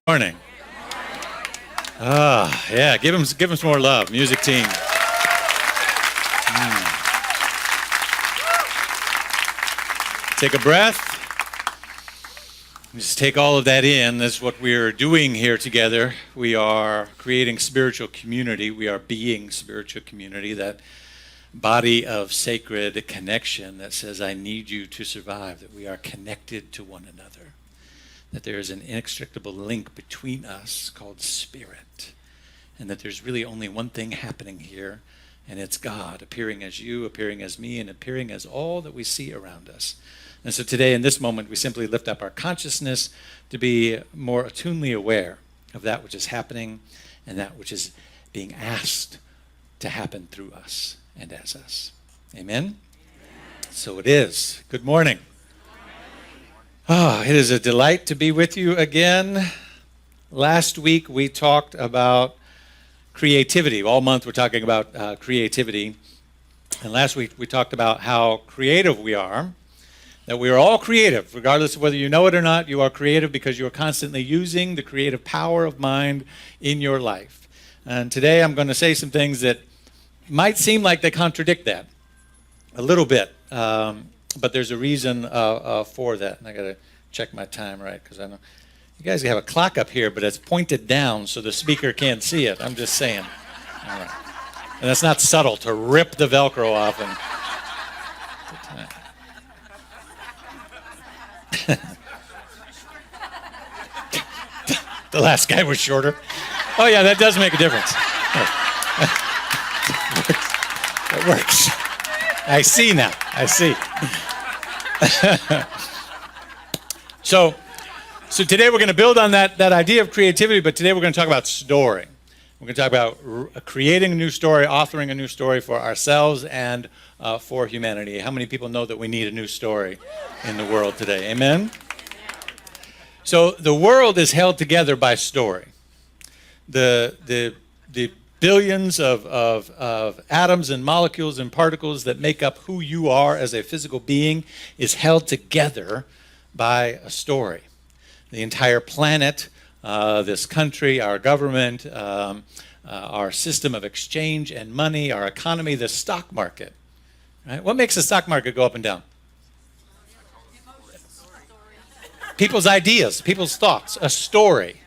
Morning. Yeah, give him some more love, music team. Take a breath. Just take all of that in. That's what we're doing here together. We are creating spiritual community. We are being spiritual community, that body of sacred connection that says, I need you to survive, that we are connected to one another, that there is an inextricable link between us called spirit, and that there's really only one thing happening here, and it's God appearing as you, appearing as me, and appearing as all that we see around us. And so today, in this moment, we simply lift up our consciousness to be more attunely aware of that which is happening and that which is being asked to happen through us and as us. Amen? Amen. So it is. Good morning. It is a delight to be with you again. Last week, we talked about creativity. All month, we're talking about creativity. And last week, we talked about how creative we are. That we are all creative, regardless of whether you know it or not. You are creative because you are constantly using the creative power of mind in your life. And today I'm going to say some things that might seem like they contradict that a little bit, but there's a reason for that. And I got to check my time right, because I know you guys have a clock up here, but it's pointed down so the speaker can't see it. I'm just saying. All right. And that's not subtle to rip the Velcro off and. The last guy was shorter. Oh yeah, that does make a difference. It works. I see now. I see. So today we're going to build on that idea of creativity, but today we're going to talk about story. We're going to talk about creating a new story, authoring a new story for ourselves and for humanity. How many people know that we need a new story in the world today? Amen? So the world is held together by story. The billions of atoms and molecules and particles that make up who you are as a physical being is held together by a story. The entire planet, this country, our government, our system of exchange and money, our economy, the stock market. Right? What makes the stock market go up and down? People's ideas, people's thoughts, a story.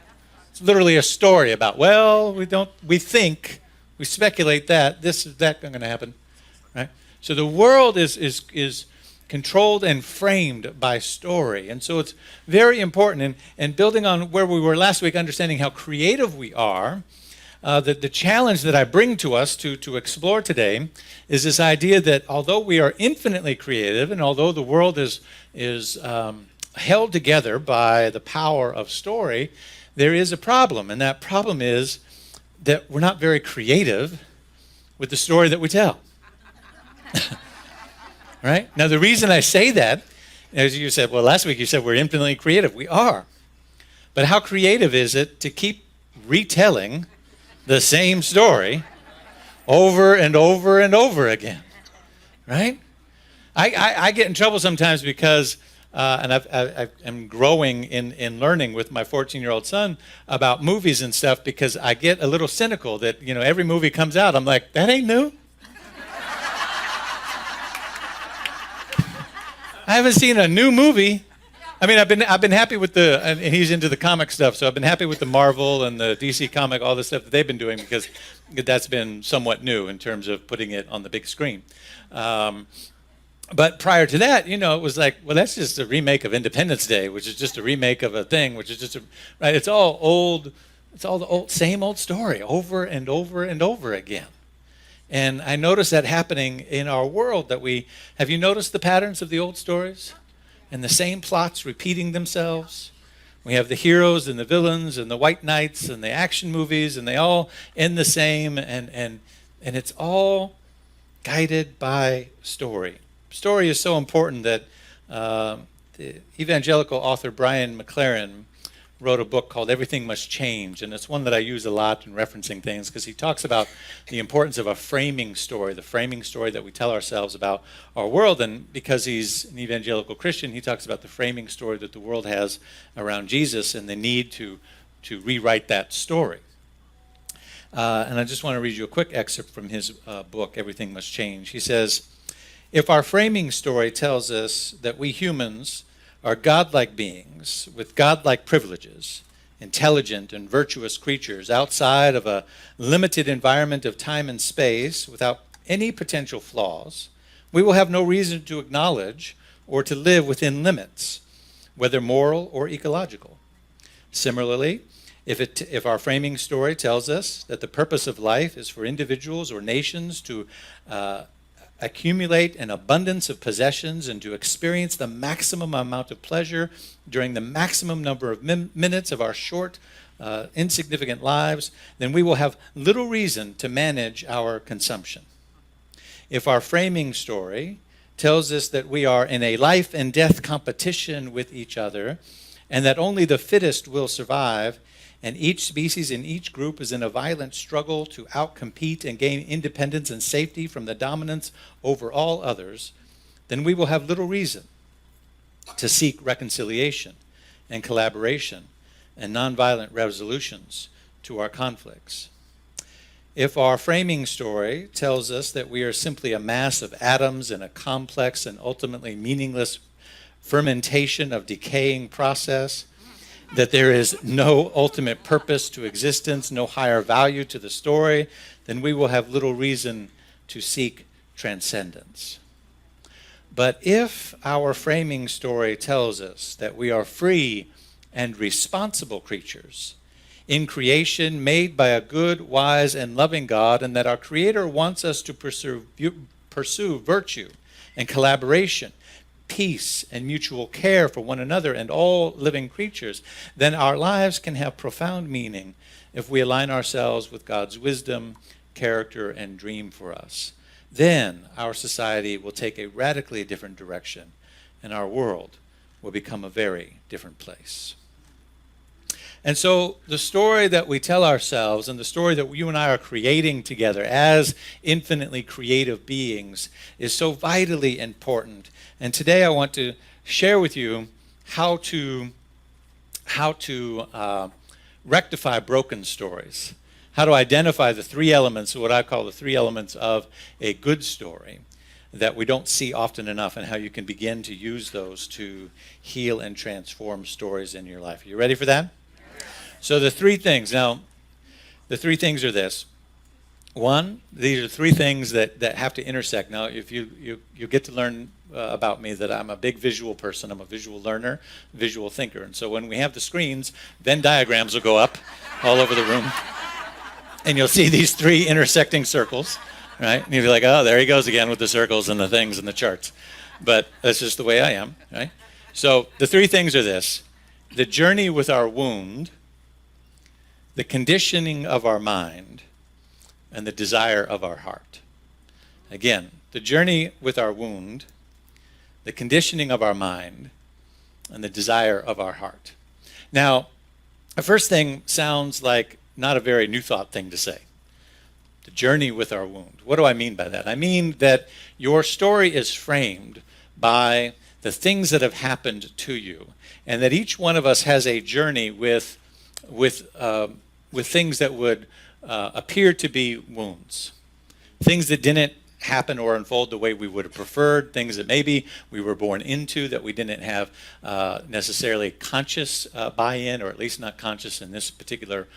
It's literally a story about, well, we think, we speculate that, this is that going to happen. Right? So the world is controlled and framed by story. And so it's very important. And building on where we were last week, understanding how creative we are, the challenge that I bring to us to explore today is this idea that although we are infinitely creative and although the world is held together by the power of story, there is a problem. And that problem is that we're not very creative with the story that we tell. Right? Now, the reason I say that, as you said, well, last week you said we're infinitely creative. We are. But how creative is it to keep retelling the same story over and over and over again? Right? I get in trouble sometimes because, and I'm growing in learning with my 14-year-old son about movies and stuff, because I get a little cynical that, every movie comes out, I'm like, that ain't new. I haven't seen a new movie. I mean, I've been happy with and he's into the comic stuff, so I've been happy with the Marvel and the DC comic, all the stuff that they've been doing, because that's been somewhat new in terms of putting it on the big screen. But prior to that, it was like, well, that's just a remake of Independence Day, which is just a remake of a thing, which is just right. It's all old. It's all the same old story over and over and over again. And I notice that happening in our world. Have you noticed the patterns of the old stories? And the same plots repeating themselves. We have the heroes and the villains and the white knights and the action movies, and they all end the same, and it's all guided by story. Story is so important that the evangelical author Brian McLaren wrote a book called Everything Must Change, and it's one that I use a lot in referencing things, because he talks about the importance of a framing story, the framing story that we tell ourselves about our world. And because he's an evangelical Christian, he talks about the framing story that the world has around Jesus and the need to to rewrite that story. And I just want to read you a quick excerpt from his book, Everything Must Change. He says, if our framing story tells us that we humans are godlike beings with godlike privileges, intelligent and virtuous creatures outside of a limited environment of time and space without any potential flaws, we will have no reason to acknowledge or to live within limits, whether moral or ecological. Similarly, if our framing story tells us that the purpose of life is for individuals or nations to accumulate an abundance of possessions and to experience the maximum amount of pleasure during the maximum number of minutes of our short, insignificant lives, then we will have little reason to manage our consumption. If our framing story tells us that we are in a life and death competition with each other and that only the fittest will survive, and each species in each group is in a violent struggle to outcompete and gain independence and safety from the dominance over all others, then we will have little reason to seek reconciliation and collaboration and nonviolent resolutions to our conflicts. If our framing story tells us that we are simply a mass of atoms in a complex and ultimately meaningless fermentation of decaying process, that there is no ultimate purpose to existence, no higher value to the story, then we will have little reason to seek transcendence. But if our framing story tells us that we are free and responsible creatures in creation made by a good, wise, and loving God, and that our Creator wants us to pursue virtue and collaboration, peace and mutual care for one another and all living creatures, then our lives can have profound meaning if we align ourselves with God's wisdom, character, and dream for us. Then our society will take a radically different direction, and our world will become a very different place. And so the story that we tell ourselves and the story that you and I are creating together as infinitely creative beings is so vitally important. And today I want to share with you how to rectify broken stories, how to identify the three elements, what I call the three elements of a good story that we don't see often enough, and how you can begin to use those to heal and transform stories in your life. Are you ready for that? So the three things. Now, the three things are this. One, these are three things that have to intersect. Now, if you get to learn about me that I'm a big visual person. I'm a visual learner, visual thinker. And so when we have the screens, Venn diagrams will go up all over the room. And you'll see these three intersecting circles, right? And you'll be like, oh, there he goes again with the circles and the things and the charts. But that's just the way I am, right? So the three things are this: the journey with our wound, the conditioning of our mind, and the desire of our heart. Again, the journey with our wound, the conditioning of our mind, and the desire of our heart. Now, the first thing sounds like not a very New Thought thing to say. The journey with our wound. What do I mean by that? I mean that your story is framed by the things that have happened to you, and that each one of us has a journey with things that would appear to be wounds, things that didn't happen or unfold the way we would have preferred, things that maybe we were born into that we didn't have necessarily conscious buy-in, or at least not conscious in this particular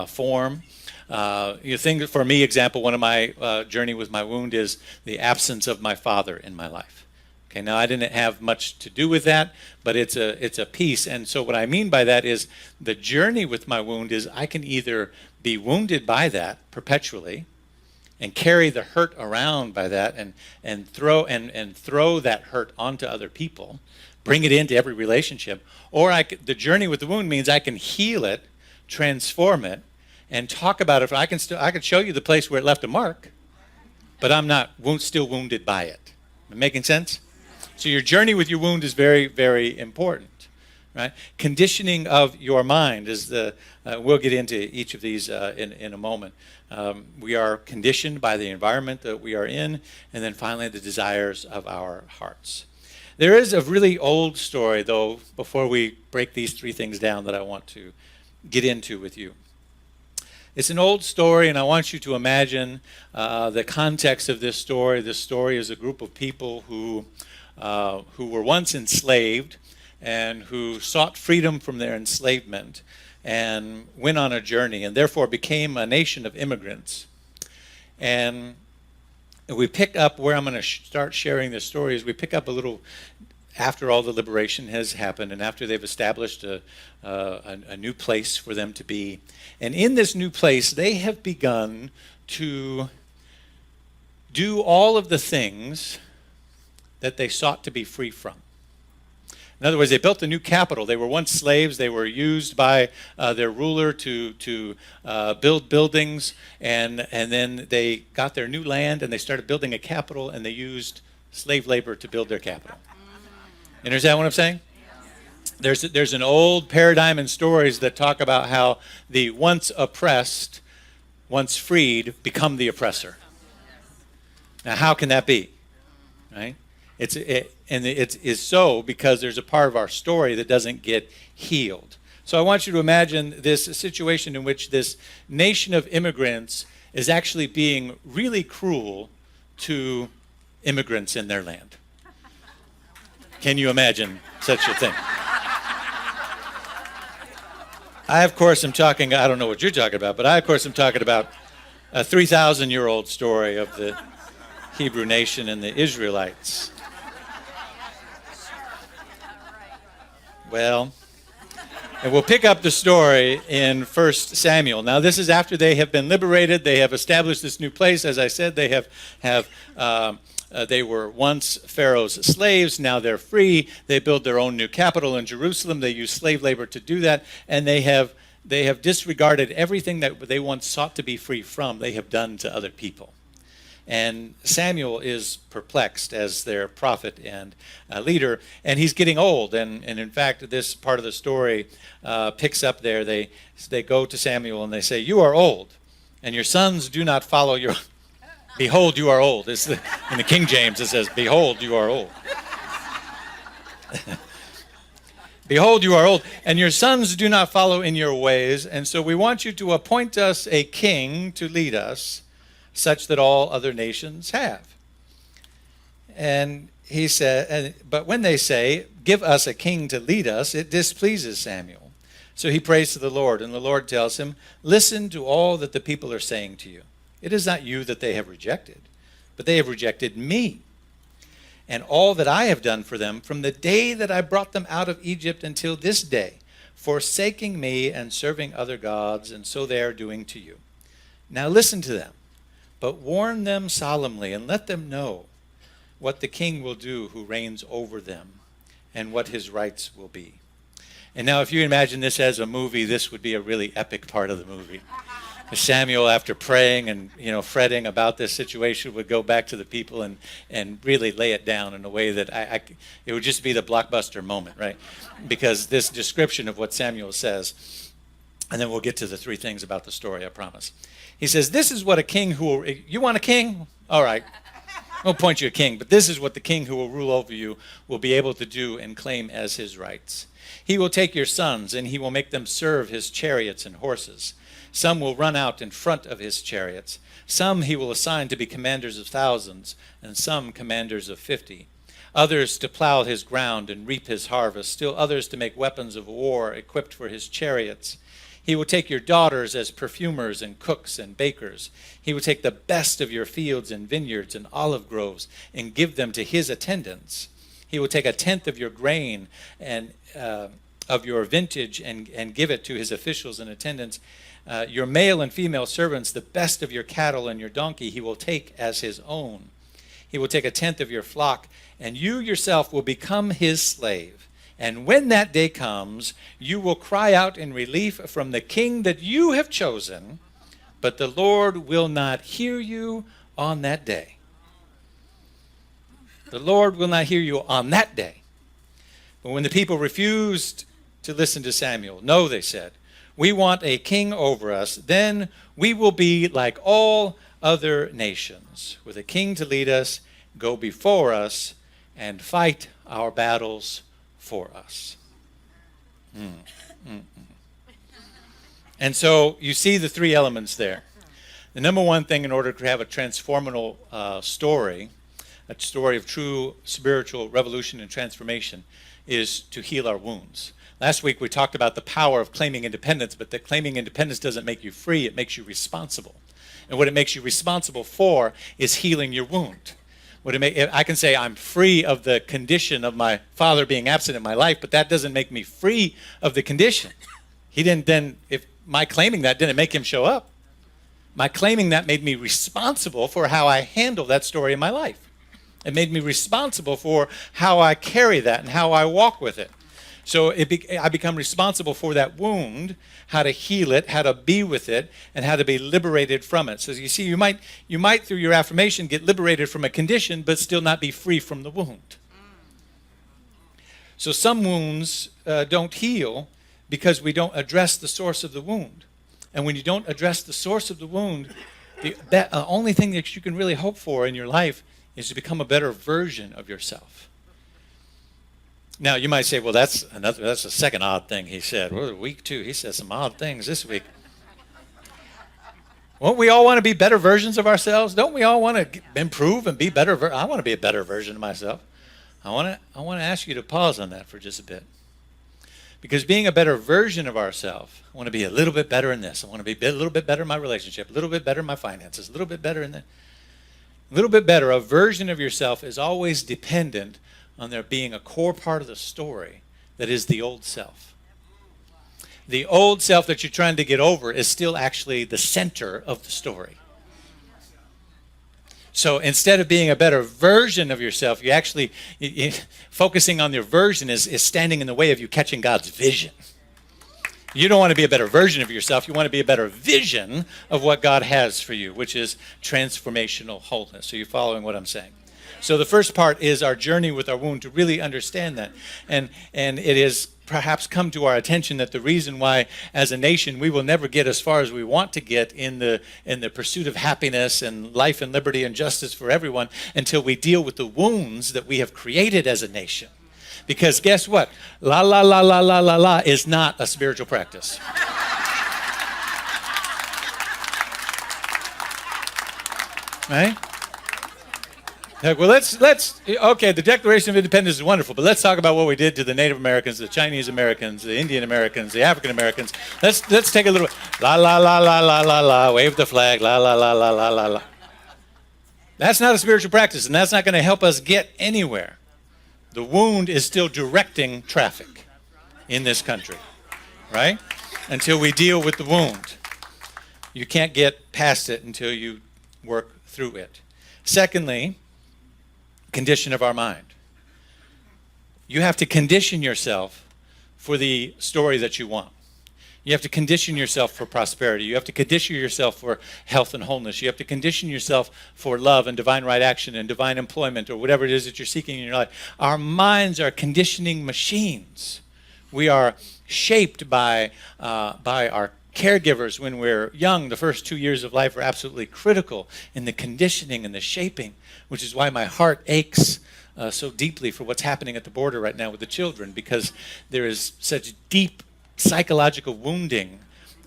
form. For me, example, one of my journey with my wound is the absence of my father in my life. Okay, now I didn't have much to do with that, but it's a piece. And so what I mean by that is the journey with my wound is I can either be wounded by that perpetually and carry the hurt around by that and throw that hurt onto other people, bring it into every relationship, or the journey with the wound means I can heal it, transform it, and talk about it. I can show you the place where it left a mark, but I'm not still wounded by it. Am I making sense? So your journey with your wound is very, very important, right? Conditioning of your mind is we'll get into each of these in a moment. We are conditioned by the environment that we are in, and then finally the desires of our hearts. There is a really old story, though, before we break these three things down, that I want to get into with you. It's an old story, and I want you to imagine the context of this story. This story is a group of people who were once enslaved and who sought freedom from their enslavement and went on a journey and therefore became a nation of immigrants. And we pick up where I'm going to start sharing this story is we pick up a little after all the liberation has happened and after they've established a new place for them to be. And in this new place, they have begun to do all of the things that they sought to be free from. In other words, they built a new capital. They were once slaves. They were used by their ruler to build buildings, and then they got their new land, and they started building a capital, and they used slave labor to build their capital. You understand what I'm saying? There's an old paradigm in stories that talk about how the once oppressed, once freed, become the oppressor. Now, how can that be? Right? It is so because there's a part of our story that doesn't get healed. So I want you to imagine this situation in which this nation of immigrants is actually being really cruel to immigrants in their land. Can you imagine such a thing? I, of course, am talking, I don't know what you're talking about, but I, of course, am talking about a 3,000-year-old story of the Hebrew nation and the Israelites. Well, and we'll pick up the story in 1 Samuel. Now, this is after they have been liberated. They have established this new place. As I said, they they were once Pharaoh's slaves. Now they're free. They build their own new capital in Jerusalem. They use slave labor to do that. And they have disregarded everything that they once sought to be free from. They have done to other people. And Samuel is perplexed as their prophet and leader, and he's getting old. And in fact, this part of the story picks up there. They go to Samuel and they say, "You are old, and your sons do not follow your..." Behold, you are old. In the King James, it says, "Behold, you are old." Behold, you are old, and your sons do not follow in your ways. And so we want you to appoint us a king to lead us, such that all other nations have. And he said, but when they say, "Give us a king to lead us," it displeases Samuel. So he prays to the Lord, and the Lord tells him, "Listen to all that the people are saying to you. It is not you that they have rejected, but they have rejected me, and all that I have done for them from the day that I brought them out of Egypt until this day, forsaking me and serving other gods, and so they are doing to you. Now listen to them, but warn them solemnly and let them know what the king will do who reigns over them and what his rights will be." And now if you imagine this as a movie, this would be a really epic part of the movie. Samuel, after praying and fretting about this situation, would go back to the people and really lay it down in a way that it would just be the blockbuster moment, right? Because this description of what Samuel says, and then we'll get to the three things about the story, I promise. He says, "This is what a king who will..." You want a king? All right. I'll appoint you a king, but this is what the king who will rule over you will be able to do and claim as his rights. "He will take your sons, and he will make them serve his chariots and horses. Some will run out in front of his chariots. Some he will assign to be commanders of thousands, and some commanders of 50. Others to plow his ground and reap his harvest. Still others to make weapons of war equipped for his chariots. He will take your daughters as perfumers and cooks and bakers. He will take the best of your fields and vineyards and olive groves and give them to his attendants. He will take a tenth of your grain and of your vintage and give it to his officials and attendants. Your male and female servants, the best of your cattle and your donkey, he will take as his own. He will take a tenth of your flock, and you yourself will become his slave. And when that day comes, you will cry out in relief from the king that you have chosen, but the Lord will not hear you on that day." The Lord will not hear you on that day. But when the people refused to listen to Samuel, "No," they said, "we want a king over us. Then we will be like all other nations. With a king to lead us, go before us, and fight our battles for us." And so you see the three elements there. The number one thing in order to have a transformational story, a story of true spiritual revolution and transformation, is to heal our wounds. Last week we talked about the power of claiming independence, but that claiming independence doesn't make you free, it makes you responsible. And what it makes you responsible for is healing your wound. I can say I'm free of the condition of my father being absent in my life, but that doesn't make me free of the condition. He didn't then, if my claiming that didn't make him show up. My claiming that made me responsible for how I handle that story in my life. It made me responsible for how I carry that and how I walk with it. So I become responsible for that wound, how to heal it, how to be with it, and how to be liberated from it. So you see, you might through your affirmation get liberated from a condition, but still not be free from the wound. So some wounds don't heal because we don't address the source of the wound. And when you don't address the source of the wound, the only thing that you can really hope for in your life is to become a better version of yourself. Now, you might say, well, that's a second odd thing he said. Well, week 2, he said some odd things this week. Won't we all want to be better versions of ourselves? Don't we all want to improve and be better? I want to be a better version of myself. I want to ask you to pause on that for just a bit. Because being a better version of ourselves, I want to be a little bit better in this. I want to be a little bit better in my relationship, a little bit better in my finances, a little bit better in that. A little bit better, a version of yourself is always dependent on there being a core part of the story that is the old self. The old self that you're trying to get over is still actually the center of the story. So instead of being a better version of yourself, focusing on your version is standing in the way of you catching God's vision. You don't want to be a better version of yourself. You want to be a better vision of what God has for you, which is transformational wholeness. So you're following what I'm saying? So the first part is our journey with our wound, to really understand that. And it has perhaps come to our attention that the reason why as a nation we will never get as far as we want to get in the pursuit of happiness and life and liberty and justice for everyone until we deal with the wounds that we have created as a nation. Because guess what? La la la la la la la is not a spiritual practice. Right? Well, let's okay, the Declaration of Independence is wonderful, but let's talk about what we did to the Native Americans, the Chinese Americans, the Indian Americans, the African Americans. Let's take a little la la la la la la la, wave the flag, la la la la la la la. That's not a spiritual practice, and that's not going to help us get anywhere. The wound is still directing traffic in this country, right? Until we deal with the wound. You can't get past it until you work through it. Secondly, condition of our mind. You have to condition yourself for the story that you want. You have to condition yourself for prosperity. You have to condition yourself for health and wholeness. You have to condition yourself for love and divine right action and divine employment or whatever it is that you're seeking in your life. Our minds are conditioning machines. We are shaped by our caregivers when we're young. The first 2 years of life are absolutely critical in the conditioning and the shaping, which is why my heart aches so deeply for what's happening at the border right now with the children, because there is such deep psychological wounding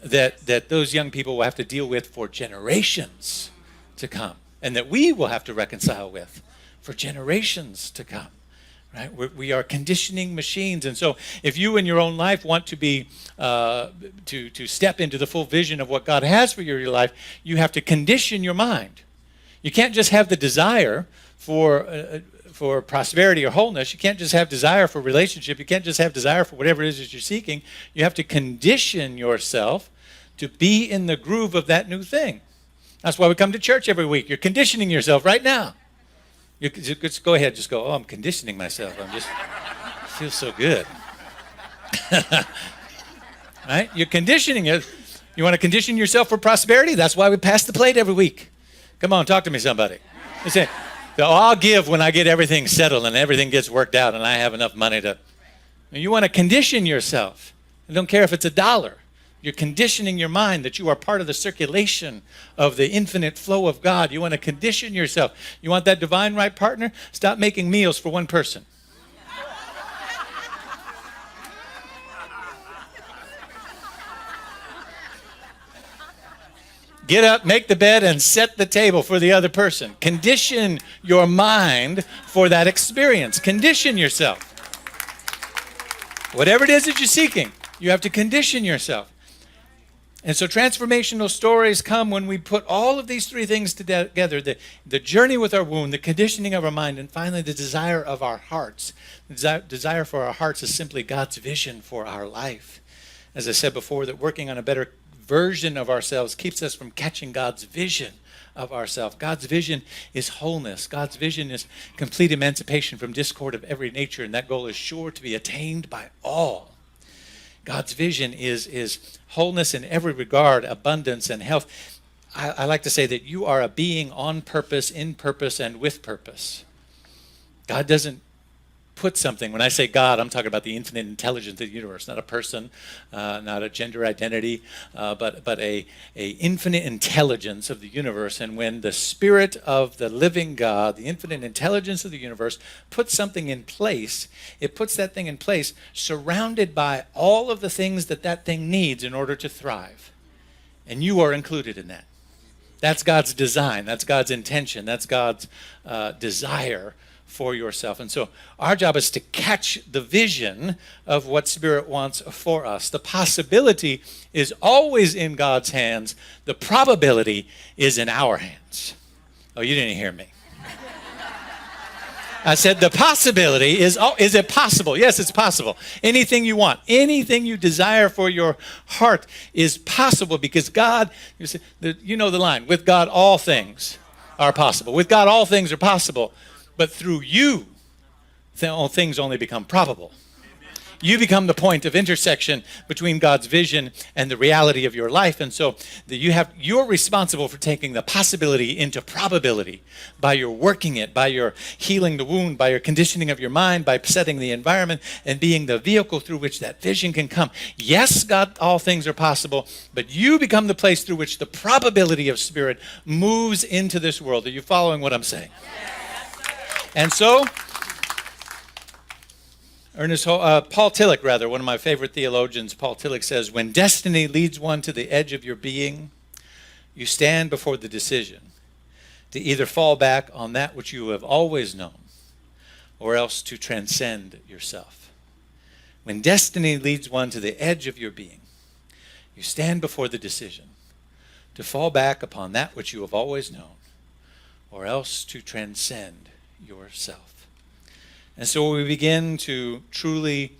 that those young people will have to deal with for generations to come, and that we will have to reconcile with for generations to come. Right? We are conditioning machines, and so if you in your own life want to be to step into the full vision of what God has for your life, you have to condition your mind. You can't just have the desire for prosperity or wholeness. You can't just have desire for relationship. You can't just have desire for whatever it is that you're seeking. You have to condition yourself to be in the groove of that new thing. That's why we come to church every week. You're conditioning yourself right now. You just go ahead, just go, oh, I'm conditioning myself. I feel so good. Right? You're conditioning it. You want to condition yourself for prosperity? That's why we pass the plate every week. Come on, talk to me, somebody. You say, I'll give when I get everything settled and everything gets worked out and I have enough money to. You want to condition yourself. I don't care if it's $1. You're conditioning your mind that you are part of the circulation of the infinite flow of God. You want to condition yourself. You want that divine right partner? Stop making meals for one person. Get up, make the bed, and set the table for the other person. Condition your mind for that experience. Condition yourself. Whatever it is that you're seeking, you have to condition yourself. And so transformational stories come when we put all of these three things together, the journey with our wound, the conditioning of our mind, and finally the desire of our hearts. The desire for our hearts is simply God's vision for our life. As I said before, that working on a better version of ourselves keeps us from catching God's vision of ourselves. God's vision is wholeness. God's vision is complete emancipation from discord of every nature, and that goal is sure to be attained by all. God's vision is wholeness in every regard, abundance and health. I like to say that you are a being on purpose, in purpose, and with purpose. God doesn't put something, when I say God, I'm talking about the infinite intelligence of the universe, not a person, not a gender identity, but a infinite intelligence of the universe. And when the Spirit of the living God, the infinite intelligence of the universe, puts something in place, it puts that thing in place surrounded by all of the things that that thing needs in order to thrive. And you are included in that. That's God's design. That's God's intention. That's God's desire for yourself. And so our job is to catch the vision of what Spirit wants for us. The possibility is always in God's hands. The probability is in our hands. Oh, you didn't hear me. I said the possibility is it possible? Yes, it's possible. Anything you want, anything you desire for your heart is possible because God, you know the line, with God all things are possible. With God all things are possible. But through you, things only become probable. You become the point of intersection between God's vision and the reality of your life. And so you're responsible for taking the possibility into probability by your working it, by your healing the wound, by your conditioning of your mind, by setting the environment and being the vehicle through which that vision can come. Yes, God, all things are possible, but you become the place through which the probability of Spirit moves into this world. Are you following what I'm saying? And so, Paul Tillich, one of my favorite theologians, Paul Tillich says, when destiny leads one to the edge of your being, you stand before the decision to either fall back on that which you have always known or else to transcend yourself. When destiny leads one to the edge of your being, you stand before the decision to fall back upon that which you have always known or else to transcend yourself. And so we begin to truly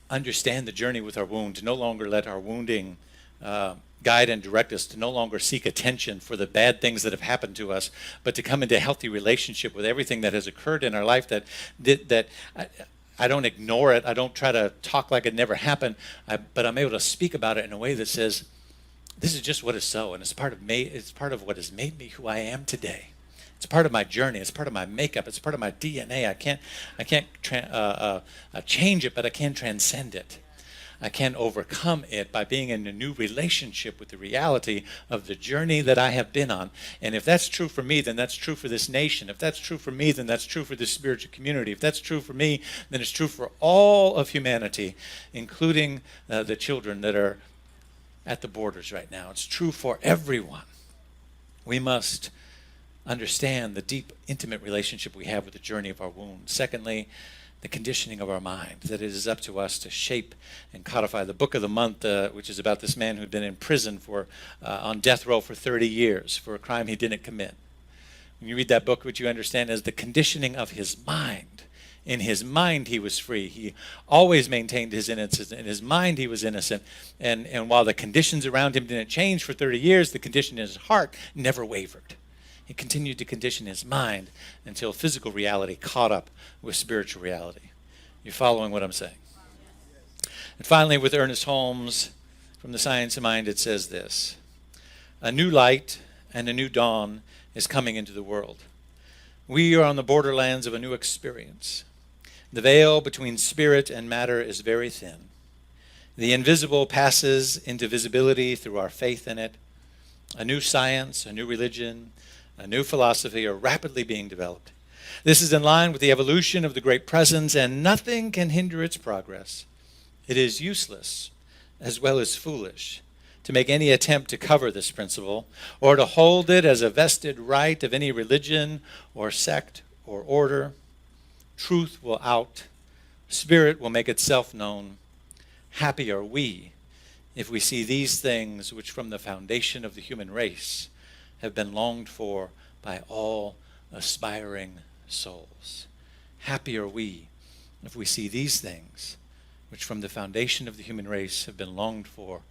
understand the journey with our wound, to no longer let our wounding guide and direct us, to no longer seek attention for the bad things that have happened to us, but to come into healthy relationship with everything that has occurred in our life, that I don't ignore it. I don't try to talk like it never happened, but I'm able to speak about it in a way that says, this is just what is so, and it's part of me. It's part of what has made me who I am today. It's part of my journey. It's part of my makeup. It's part of my DNA. I can't change it, but I can transcend it. I can overcome it by being in a new relationship with the reality of the journey that I have been on. And if that's true for me, then that's true for this nation. If that's true for me, then that's true for this spiritual community. If that's true for me, then it's true for all of humanity, including the children that are at the borders right now. It's true for everyone. We must understand the deep, intimate relationship we have with the journey of our wound. Secondly, the conditioning of our mind, that it is up to us to shape and codify. The book of the month, which is about this man who'd been in prison on death row for 30 years for a crime he didn't commit. When you read that book, what you understand is the conditioning of his mind. In his mind, he was free. He always maintained his innocence. In his mind, he was innocent. And while the conditions around him didn't change for 30 years, the condition in his heart never wavered. He continued to condition his mind until physical reality caught up with spiritual reality. You're following what I'm saying? And finally, with Ernest Holmes, from The Science of Mind, it says this: a new light and a new dawn is coming into the world. We are on the borderlands of a new experience. The veil between spirit and matter is very thin. The invisible passes into visibility through our faith in it. A new science, a new religion, a new philosophy are rapidly being developed. This is in line with the evolution of the great presence, and nothing can hinder its progress. It is useless as well as foolish to make any attempt to cover this principle or to hold it as a vested right of any religion or sect or order. Truth will out. Spirit will make itself known. Happy are we if we see these things which from the foundation of the human race have been longed for by all aspiring souls. Happy are we if we see these things which from the foundation of the human race have been longed for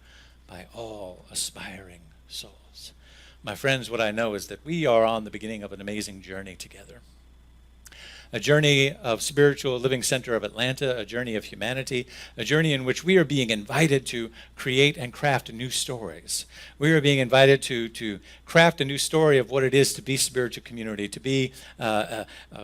by all aspiring souls. My friends, what I know is that we are on the beginning of an amazing journey together. A journey of Spiritual Living Center of Atlanta, a journey of humanity, a journey in which we are being invited to create and craft new stories. We are being invited to craft a new story of what it is to be spiritual community, to be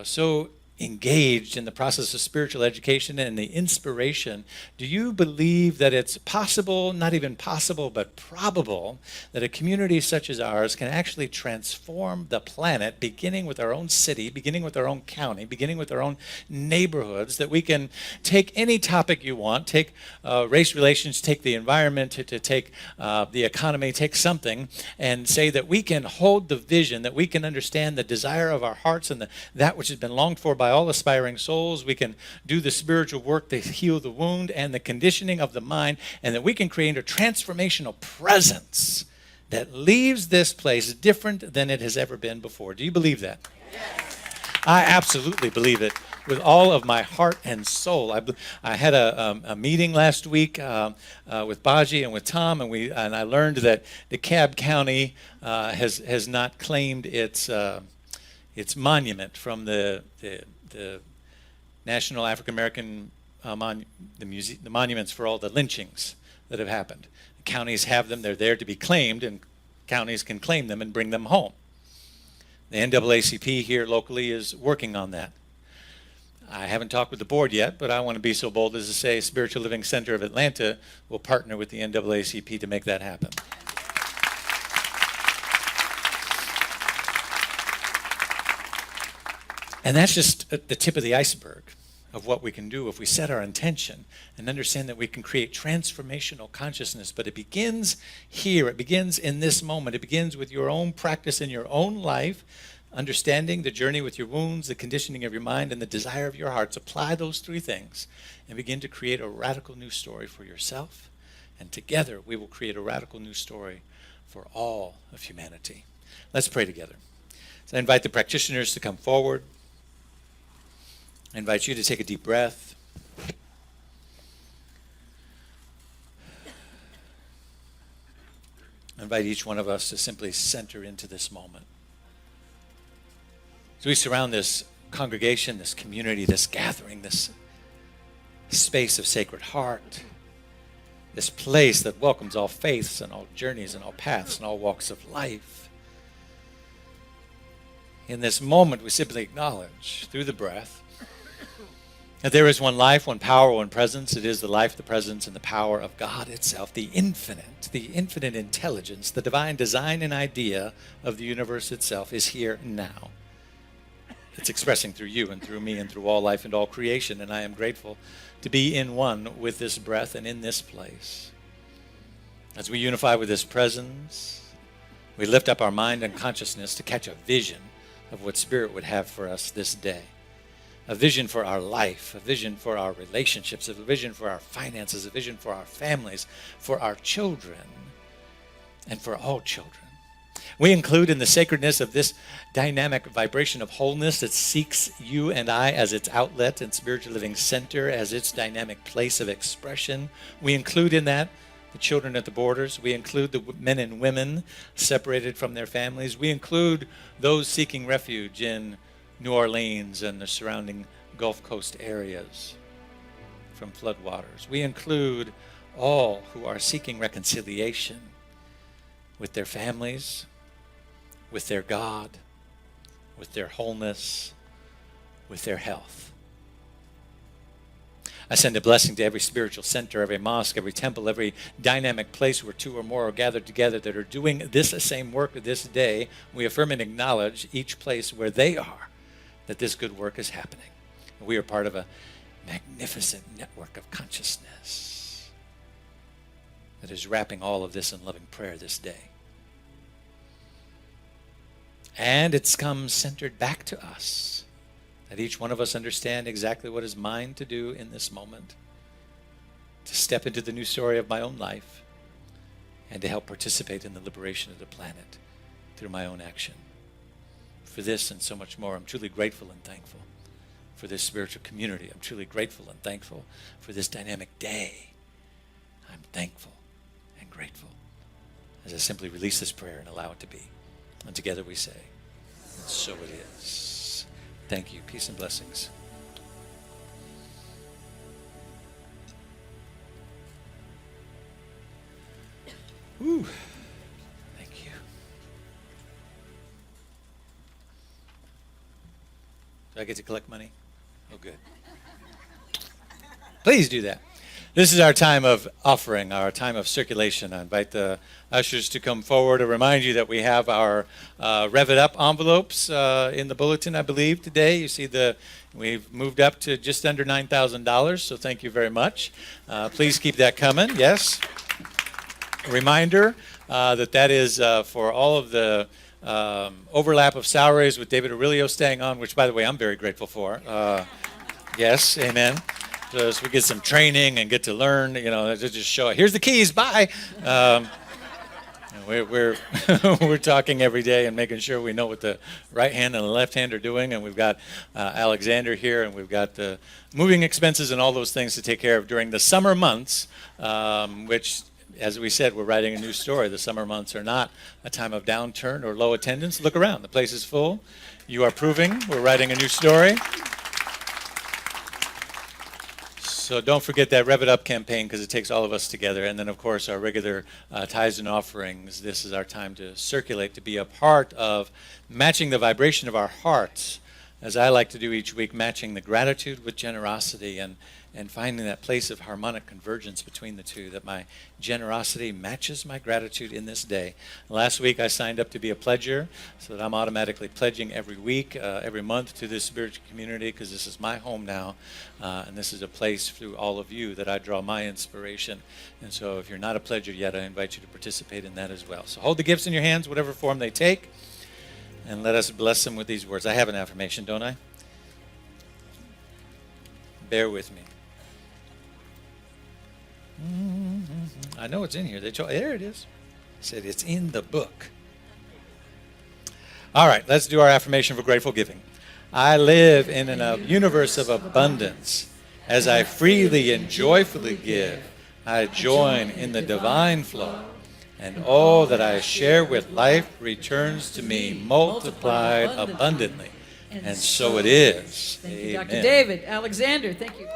so engaged in the process of spiritual education and the inspiration. Do you believe that it's possible, not even possible, but probable, that a community such as ours can actually transform the planet, beginning with our own city, beginning with our own county, beginning with our own neighborhoods, that we can take any topic you want, take race relations, take the environment, to take the economy, take something, and say that we can hold the vision, that we can understand the desire of our hearts and that which has been longed for by all aspiring souls. We can do the spiritual work to heal the wound and the conditioning of the mind, and that we can create a transformational presence that leaves this place different than it has ever been before. Do you believe that? Yes. I absolutely believe it with all of my heart and soul. I had a meeting last week with Baji and with Tom, and I learned that DeKalb County has not claimed its monument from the National African American the monuments for all the lynchings that have happened. Counties have them; they're there to be claimed, and counties can claim them and bring them home. The NAACP here locally is working on that. I haven't talked with the board yet, but I want to be so bold as to say Spiritual Living Center of Atlanta will partner with the NAACP to make that happen. And that's just the tip of the iceberg of what we can do if we set our intention and understand that we can create transformational consciousness. But it begins here. It begins in this moment. It begins with your own practice in your own life, understanding the journey with your wounds, the conditioning of your mind, and the desire of your hearts. Apply those three things and begin to create a radical new story for yourself. And together we will create a radical new story for all of humanity. Let's pray together. So I invite the practitioners to come forward. I invite you to take a deep breath. I invite each one of us to simply center into this moment. As we surround this congregation, this community, this gathering, this space of Sacred Heart, this place that welcomes all faiths and all journeys and all paths and all walks of life. In this moment, we simply acknowledge through the breath that there is one life, one power, one presence. It is the life, the presence, and the power of God itself, the infinite intelligence, the divine design and idea of the universe itself is here now. It's expressing through you and through me and through all life and all creation, and I am grateful to be in one with this breath and in this place. As we unify with this presence, we lift up our mind and consciousness to catch a vision of what Spirit would have for us this day. A vision for our life, a vision for our relationships, a vision for our finances, a vision for our families, for our children, and for all children. We include in the sacredness of this dynamic vibration of wholeness that seeks you and I as its outlet and Spiritual Living Center, as its dynamic place of expression. We include in that the children at the borders. We include the men and women separated from their families. We include those seeking refuge in New Orleans and the surrounding Gulf Coast areas from floodwaters. We include all who are seeking reconciliation with their families, with their God, with their wholeness, with their health. I send a blessing to every spiritual center, every mosque, every temple, every dynamic place where two or more are gathered together that are doing this same work this day. We affirm and acknowledge each place where they are, that this good work is happening. We are part of a magnificent network of consciousness. that is wrapping all of this in loving prayer this day. And it's come centered back to us, that each one of us understand exactly what is mine to do in this moment, to step into the new story of my own life, and to help participate in the liberation of the planet through my own action. For this and so much more, I'm truly grateful and thankful for this spiritual community. I'm truly grateful and thankful for this dynamic day. I'm thankful and grateful as I simply release this prayer and allow it to be. And together we say, and so it is. Thank you. Peace and blessings. Woo. Thank you. Do I get to collect money? Oh, good. Please do that. This is our time of offering, our time of circulation. I invite the ushers to come forward to remind you that we have our Rev It Up envelopes in the bulletin, I believe, today. You see we've moved up to just under $9,000, so thank you very much. Please keep that coming, yes. A reminder that is for all of the overlap of salaries with David Aurelio staying on, which, by the way, I'm very grateful for. Yes, amen. So we get some training and get to learn, to just show it. Here's the keys, bye. We're we're talking every day and making sure we know what the right hand and the left hand are doing. And we've got Alexander here, and we've got the moving expenses and all those things to take care of during the summer months, which, as we said, we're writing a new story. The summer months are not a time of downturn or low attendance. Look around. The place is full. You are proving we're writing a new story. So don't forget that Rev It Up campaign, because it takes all of us together. And then, of course, our regular tithes and offerings. This is our time to circulate, to be a part of matching the vibration of our hearts, as I like to do each week, matching the gratitude with generosity and finding that place of harmonic convergence between the two, that my generosity matches my gratitude in this day. Last week I signed up to be a pledger, so that I'm automatically pledging every week, every month to this spiritual community, because this is my home now, and this is a place through all of you that I draw my inspiration. And so if you're not a pledger yet, I invite you to participate in that as well. So hold the gifts in your hands, whatever form they take, and let us bless them with these words. I have an affirmation, don't I? Bear with me. I know it's in here. There it is. I said it's in the book. All right, let's do our affirmation for grateful giving. I live in a universe of abundance. As I freely and joyfully give, I join in the divine flow, and all that I share with life returns to me multiplied abundantly. And so it is. Thank you, Amen. Dr. David. Alexander, thank you.